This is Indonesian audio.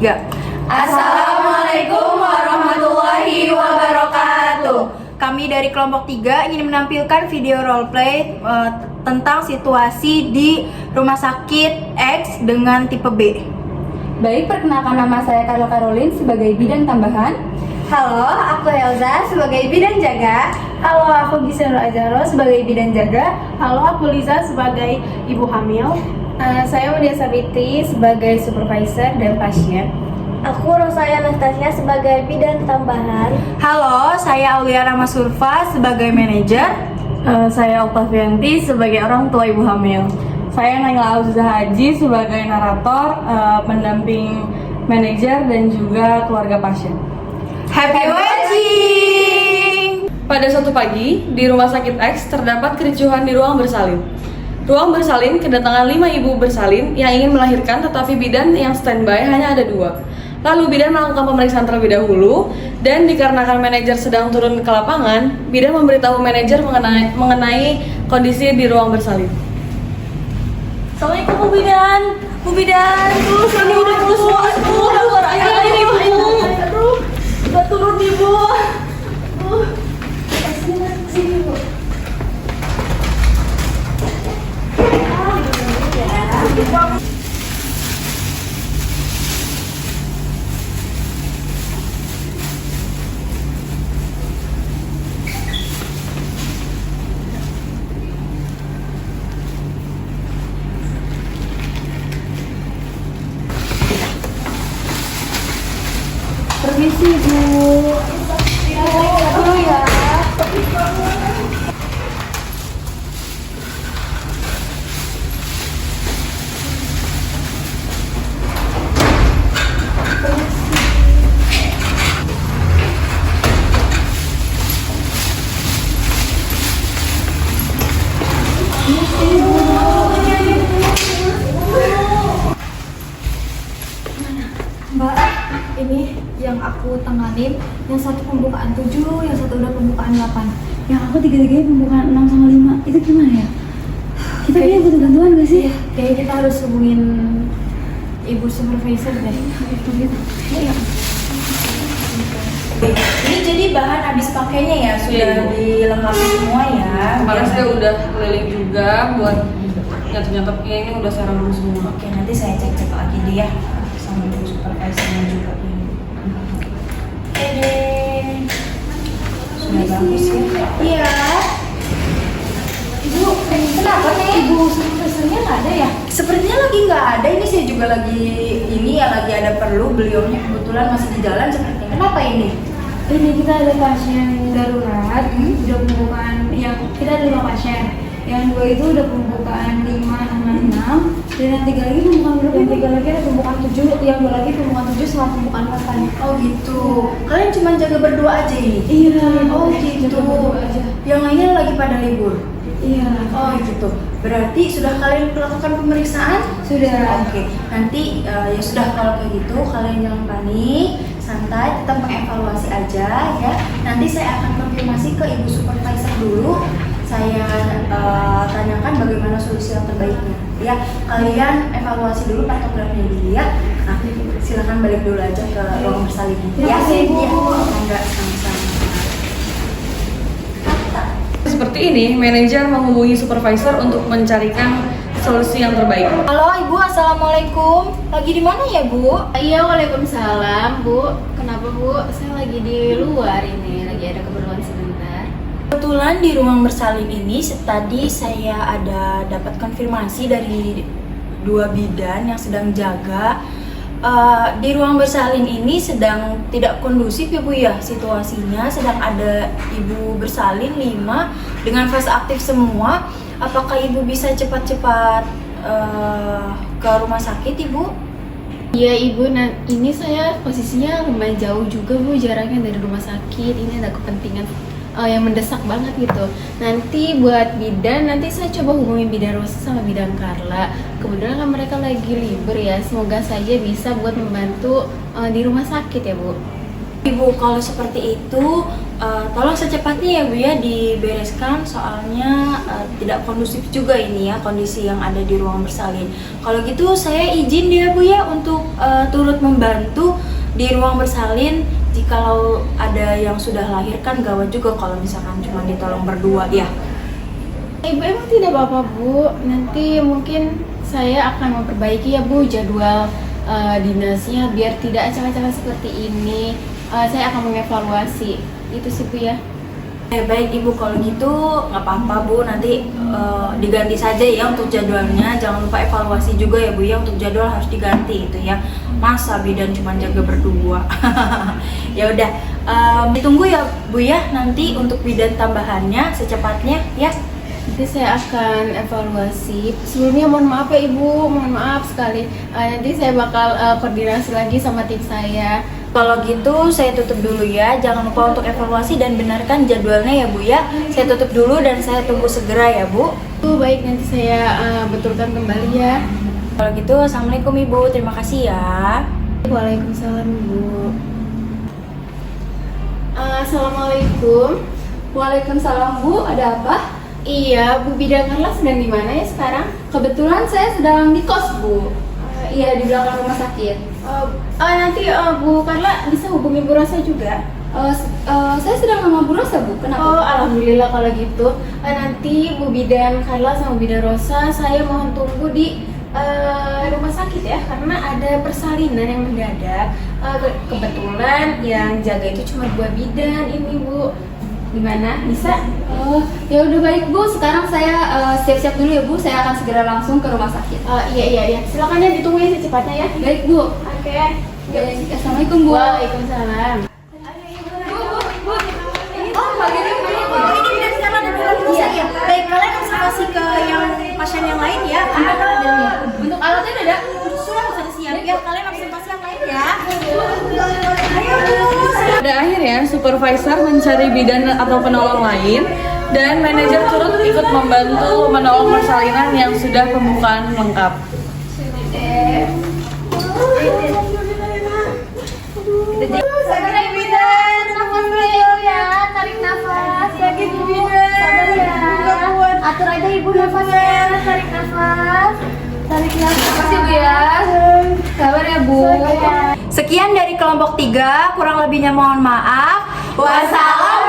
3. Assalamualaikum warahmatullahi wabarakatuh. Kami dari kelompok 3 ingin menampilkan video roleplay tentang situasi di Rumah Sakit X dengan tipe B. Baik, perkenalkan nama saya Carla Caroline sebagai bidan tambahan. Halo, aku Elza sebagai bidan jaga. Halo, aku Gisel Azaro sebagai bidan jaga. Halo, aku Liza sebagai ibu hamil. Saya Mudia Sabiti sebagai supervisor dan pasien. Aku Rosaya Anastasia sebagai bidan tambahan. Halo, saya Aulia Ramasurfa sebagai manajer. Saya Oktavianti sebagai orang tua ibu hamil. Saya Naila Auziza Haji sebagai narator, pendamping manajer dan juga keluarga pasien. Happy watching! Pada suatu pagi, di Rumah Sakit X terdapat kericuhan di ruang bersalin. Ruang bersalin kedatangan 5 ibu bersalin yang ingin melahirkan, tetapi bidan yang standby hanya ada 2. Lalu bidan melakukan pemeriksaan terlebih dahulu, dan dikarenakan manajer sedang turun ke lapangan, bidan memberitahu manajer mengenai kondisi di ruang bersalin. Assalamualaikum Bu Bidan. Bu Bidan, ini udah keluar air ibu. Aduh, udah turun ibu. Sini Bu. Permisi Bu. Dulu ya. Mbak, ini yang aku tanganin, yang satu pembukaan 7, yang satu udah pembukaan 8. Yang aku tiga-tiganya pembukaan 6 sama 5. Itu gimana ya? Kita kayaknya butuh bantuan gak sih? Iya, kayaknya kita harus hubungin ibu supervisor deh. Gitu. Iya. Ini jadi bahan habis pakainya ya, sudah dilengkapi semua ya. Kemarin saya udah keliling juga buat nyatet-nyatet, ini udah saya rangkum semua. Oke, nanti saya cek-cek lagi deh ya sama ibu supervisornya juga. Oke deh. Sudah bagus ya. Iya. Ibu, kenapa nih ibu supervisornya nggak ada ya? Sepertinya lagi nggak ada. Ini saya juga lagi lagi ada perlu. Beliaunya kebetulan masih di jalan sepertinya. Kenapa ini? Ini kita ada pasien darurat, udah pembukaan yang kita ada 5 pasien. Yang 2 itu udah pembukaan 5 sama 6, dan yang 3 lagi pembukaan berapa? Yang 3 lagi ada pembukaan 7, yang 2 lagi pembukaan 7 sama pembukaan 8. Oh gitu. Kalian cuma jaga berdua aja ini? Iya. Oh gitu. Jaga berdua aja. Yang lainnya lagi pada libur? Iya. Oh gitu. Berarti sudah kalian melakukan pemeriksaan? Sudah. Oke. Nanti ya sudah, kalau kayak gitu kalian jangan panik, santai, tetap mengevaluasi aja ya. Nanti saya akan konfirmasi ke ibu supervisor dulu. Saya tanyakan bagaimana solusi yang terbaiknya. Ya, kalian evaluasi dulu pantografnya dulu ya. Nah, silakan balik dulu aja ke ruang bersalin. Terima kasih, Bu. Ya, enggak sama-sama. Seperti ini, manajer menghubungi supervisor untuk mencarikan solusi yang terbaik. Halo Ibu, Assalamualaikum. Lagi di mana ya Bu? Iya, waalaikumsalam Bu. Kenapa Bu? Saya lagi di luar ini, lagi ada keperluan sebentar. Kebetulan di ruang bersalin ini tadi saya ada dapat konfirmasi dari 2 bidan yang sedang jaga. Di ruang bersalin ini sedang tidak kondusif ya Bu ya situasinya, sedang ada ibu bersalin 5 dengan fase aktif semua. Apakah Ibu bisa cepat-cepat ke rumah sakit Ibu? Iya Ibu, ini saya posisinya lumayan jauh juga Bu, jaraknya dari rumah sakit. Ini ada kepentingan yang mendesak banget gitu. Nanti buat bidan, nanti saya coba hubungi bidan Rosa sama bidan Carla. Kebetulan kan mereka lagi libur ya, semoga saja bisa buat membantu di rumah sakit ya Bu. Ibu, kalau seperti itu tolong secepatnya ya Bu ya dibereskan, soalnya tidak kondusif juga ini ya kondisi yang ada di ruang bersalin. Kalau gitu saya izin ya Bu ya untuk turut membantu di ruang bersalin. Jikalau ada yang sudah lahir kan gawat juga kalau misalkan cuma ditolong berdua ya. Ibu emang tidak apa-apa Bu, nanti mungkin saya akan memperbaiki ya Bu jadwal dinasnya biar tidak acak-acakan seperti ini. Saya akan mengevaluasi itu sih Bu ya. Baik Ibu, kalau gitu nggak apa-apa Bu, nanti diganti saja ya untuk jadwalnya. Jangan lupa evaluasi juga ya Bu ya, untuk jadwal harus diganti itu ya. Masa bidan cuma jaga berdua. Ya udah, ditunggu ya Bu ya nanti untuk bidan tambahannya secepatnya ya. Nanti saya akan evaluasi. Sebelumnya mohon maaf ya Ibu, mohon maaf sekali. Nanti saya bakal koordinasi lagi sama tim saya. Kalau gitu saya tutup dulu ya. Jangan lupa untuk evaluasi dan benarkan jadwalnya ya Bu ya. Saya tutup dulu dan saya tunggu segera ya Bu. Baik, nanti saya betulkan kembali ya. Kalau gitu Assalamualaikum Ibu, terima kasih ya. Waalaikumsalam Bu. Assalamualaikum. Waalaikumsalam Bu, ada apa? Iya, Bu Bidan Carla sedang di mana ya sekarang? Kebetulan saya sedang di kos Bu. Iya, di belakang rumah sakit. Nanti Bu Carla bisa hubungi Bu Rosa juga. Saya sedang sama Bu Rosa Bu, kenapa? Oh, alhamdulillah kalau gitu. Nanti Bu Bidan Carla sama Bu Bidan Rosa saya mohon tunggu di rumah sakit ya, karena ada persalinan yang mendadak. Kebetulan yang jaga itu cuma 2 bidan ini Bu. Gimana? Bisa? Ya udah baik Bu, sekarang saya siap-siap dulu ya Bu, saya akan segera langsung ke rumah sakit. Iya. Silakan ya ditunggu ya secepatnya ya. Baik Bu. Oke. Assalamualaikum Bu. Waalaikumsalam. Iya, baik, kalian observasi ke yang pasien yang lain ya. Untuk alatnya udah ada? Sudah siap ya, kalian observasi yang lain ya. Pada akhirnya supervisor mencari bidan atau penolong lain dan manajer turut ikut membantu menolong persalinan yang sudah pembukaan lengkap. Sabar bidan, nafas dulu ya, tarik nafas. Lagi bidan. Sabar ya. Atur aja Ibu nafasnya, tarik nafas. Tarik nafas. Makasih Bu ya. Sabar ya Bu. Sekian dari kelompok 3, kurang lebihnya mohon maaf. Wassalam.